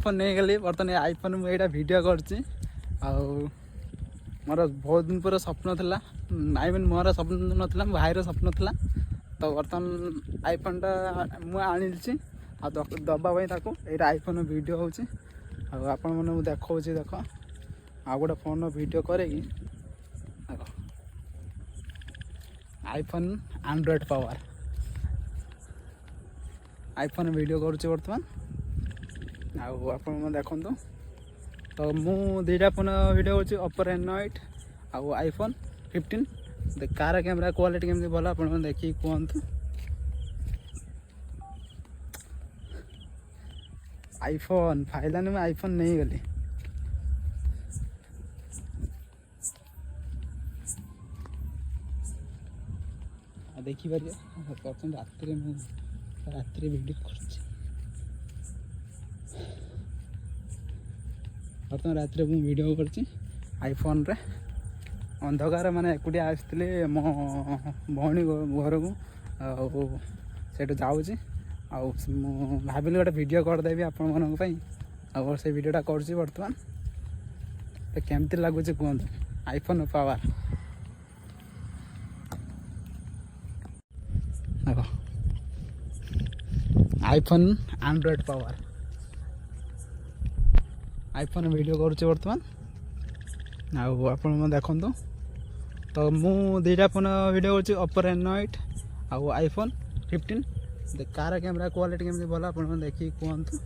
iPhone नहीं गली बर्तमान आईफोन मुझे वीडियो कर मोर बहुत दिन पर स्वप्न था आई मीन मोर स्वप्न नाला भाईर स्वप्न था तो बर्तमान आईफोन टा मुझे आ दबाई ये आईफोन वीडियो होची आपण मैंने देखा देख आ गोटे फोन वीडियो करे देख iPhone Android power iPhone video करुचे बर्तमान आप देखु तो मु दुईटा फोन वीडियो कर ओप्पो Reno8 आउ आईफोन 15 कार कैमेरा क्वालिटी केमती भल आप देखिए कहतु आईफोन फाइलानी में आईफोन नहीं गली देखिए रात वीडियो कर रात वीडियो कर आईफोन रे अंधकार माने एकुटिया आसती मो भौणी घर को सेठ जाऊँगी भाविली गोटे वीडियो करदेवी आपण मानी से वीडियोटा कर बर्तमान तो केमती लगुच कहतु आईफोन पावर देखो iPhone Android power iPhone video करुचे बर्तमान आप देखु तो मु दुईटा फोन वीडियो कर ओप्पो Reno8 आउ आईफोन 15 कार कैमेरा क्वालिटी केमती भल आप देखिए कहतु